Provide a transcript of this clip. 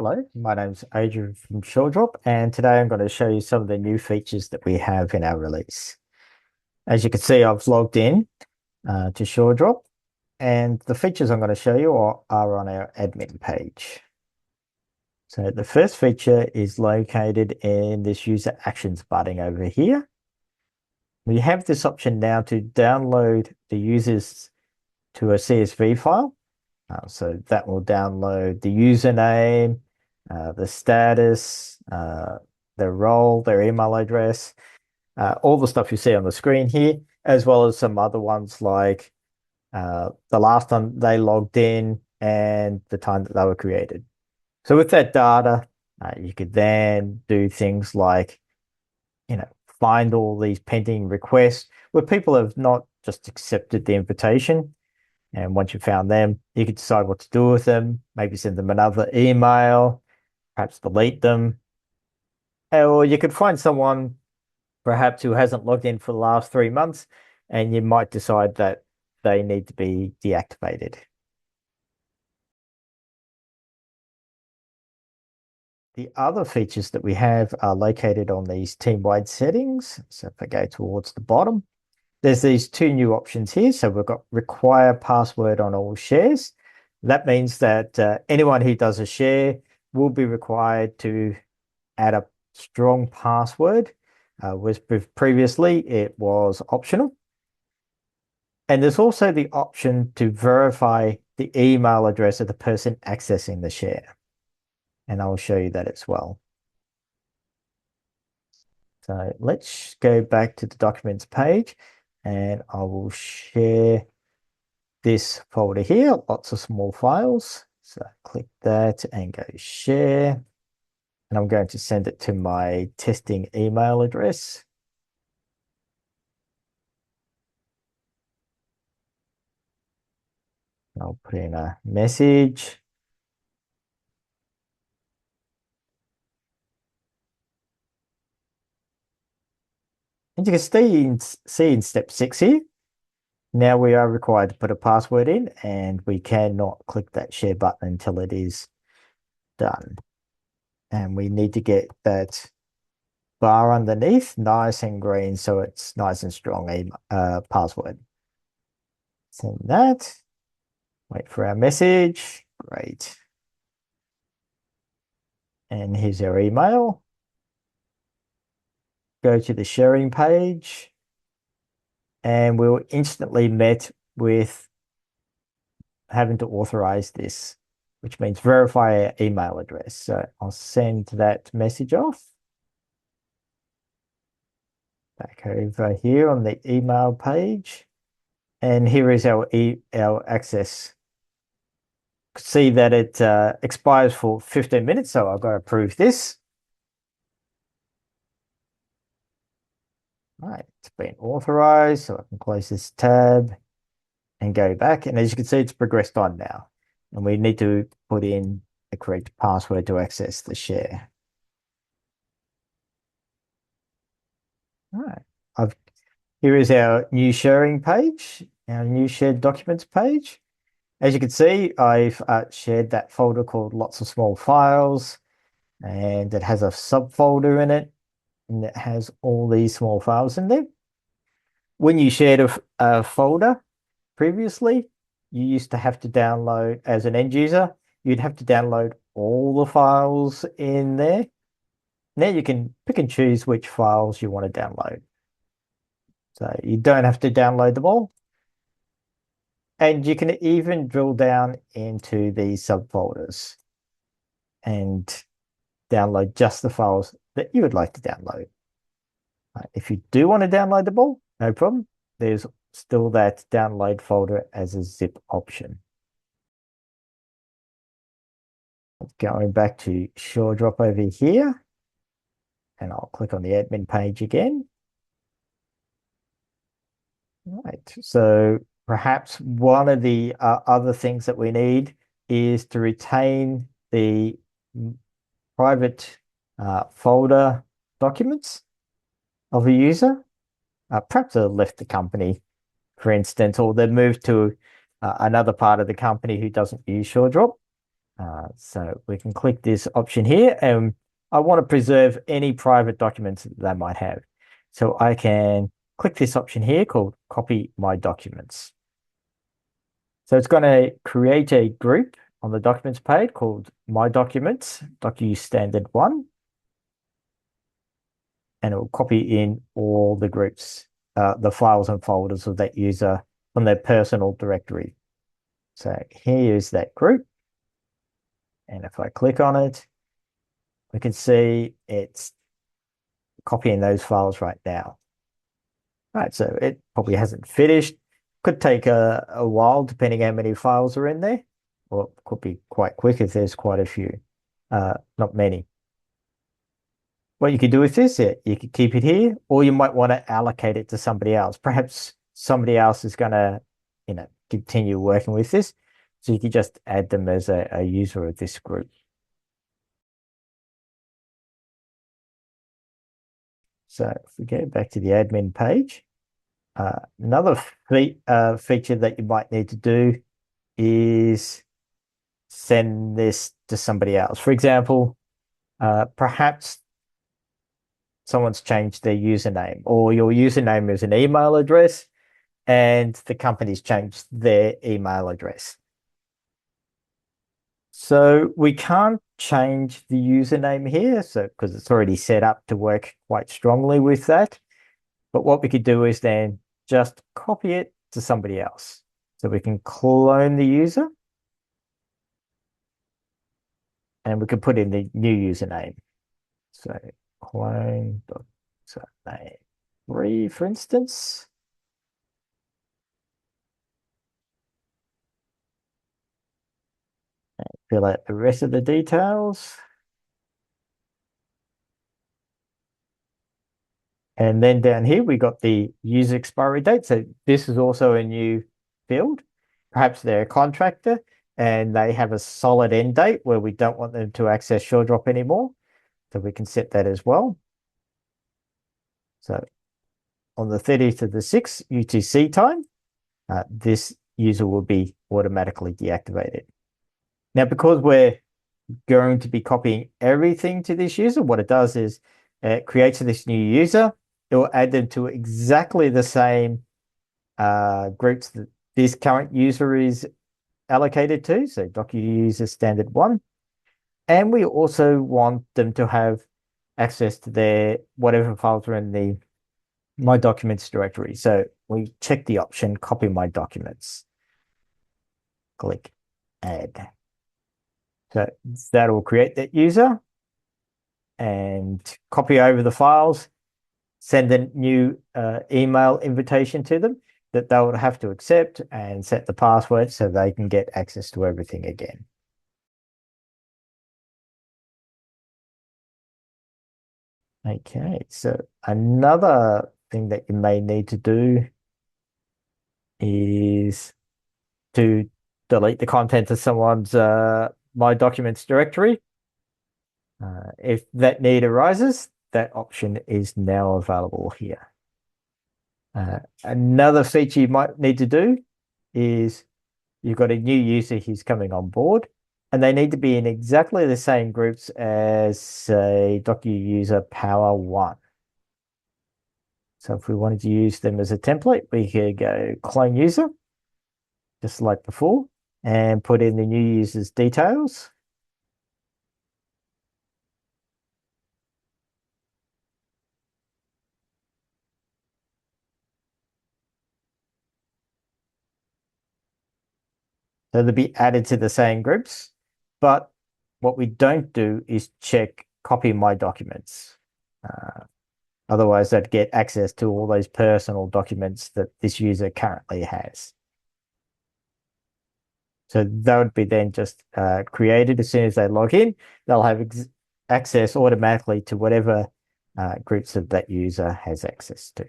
Hello, my name's Adrian from SureDrop, and today I'm going to show you some of the new features that we have in our release. As you can see, I've logged in to SureDrop, and the features I'm going to show you are on our admin page. So the first feature is located in this user actions button over here. We have this option now to download the users to a CSV file. So that will download the username, the status, their role, their email address, all the stuff you see on the screen here, as well as some other ones like the last time they logged in and the time that they were created. So with that data, you could then do things like, find all these pending requests where people have not just accepted the invitation. And once you've found them, you can decide what to do with them, maybe send them another email, perhaps delete them. Or you could find someone perhaps who hasn't logged in for the last 3 months, and you might decide that they need to be deactivated. The other features that we have are located on these team-wide settings. So if I go towards the bottom, there's these two new options here. So we've got require password on all shares. That means that anyone who does a share will be required to add a strong password. Previously, it was optional. And there's also the option to verify the email address of the person accessing the share. And I'll show you that as well. So let's go back to the documents page, and I will share this folder here, lots of small files. So click that and go share. And I'm going to send it to my testing email address. I'll put in a message. And you can see in step 6 here, now we are required to put a password in, and we cannot click that share button until it is done. And we need to get that bar underneath nice and green so it's nice and strong password. Send that. Wait for our message. Great. And here's our email. Go to the sharing page, and we'll instantly met with having to authorize this, which means verify our email address. So I'll send that message off. Back over here on the email page. And here is our access. See that it expires for 15 minutes, so I've got to approve this. All right, it's been authorized, so I can close this tab and go back. And as you can see, it's progressed on now. And we need to put in the correct password to access the share. All right, here is our new sharing page, our new shared documents page. As you can see, I've shared that folder called lots of small files, and it has a subfolder in it, and it has all these small files in there. When you shared a folder previously, you used to have to download, as an end user, you'd have to download all the files in there. Now you can pick and choose which files you want to download. So you don't have to download them all. And you can even drill down into these subfolders and download just the files that you would like to download. If you do want to download them all, no problem. There's still that download folder as a zip option. Going back to SureDrop over here, and I'll click on the admin page again. All right, so perhaps one of the other things that we need is to retain the private folder documents of a user. Perhaps they've left the company, for instance, or they've moved to another part of the company who doesn't use SureDrop. So we can click this option here, and I want to preserve any private documents that they might have. So I can click this option here called Copy My Documents. So it's going to create a group on the Documents page called My Documents, DocuStandard1, and it will copy in all the groups, the files and folders of that user from their personal directory. So here's that group. And if I click on it, we can see it's copying those files right now. All right, so it probably hasn't finished. Could take a while depending how many files are in there. Or it could be quite quick if there's quite a few, not many. What you could do with this, you could keep it here, or you might want to allocate it to somebody else. Perhaps somebody else is going to, continue working with this. So you could just add them as a user of this group. So if we go back to the admin page, another feature that you might need to do is send this to somebody else. For example, perhaps someone's changed their username, or your username is an email address and the company's changed their email address. So we can't change the username here, so because it's already set up to work quite strongly with that. But what we could do is then just copy it to somebody else. So we can clone the user, and we can put in the new username. So clone.username3, for instance. And fill out the rest of the details. And then down here, we got the user expiry date. So this is also a new field. Perhaps they're a contractor and they have a solid end date where we don't want them to access SureDrop anymore. So we can set that as well. So on the 30th of the 6th UTC time, this user will be automatically deactivated. Now, because we're going to be copying everything to this user, what it does is it creates this new user. It will add them to exactly the same groups that this current user is allocated to. So DocuStandard1. And we also want them to have access to their whatever files are in the My Documents directory. So we check the option, copy my documents. Click add. So that will create that user and copy over the files, send a new email invitation to them that they would have to accept and set the password so they can get access to everything again. Okay, so another thing that you may need to do is to delete the content of someone's My Documents directory. If that need arises, that option is now available here. Another feature you might need to do is you've got a new user who's coming on board, and they need to be in exactly the same groups as, say, DocuUser Power 1. So if we wanted to use them as a template, we could go clone user, just like before, and put in the new user's details. So they'll be added to the same groups, but what we don't do is check copy my documents. Otherwise, they'd get access to all those personal documents that this user currently has. So that would be then just created as soon as they log in. They'll have access automatically to whatever groups that user has access to.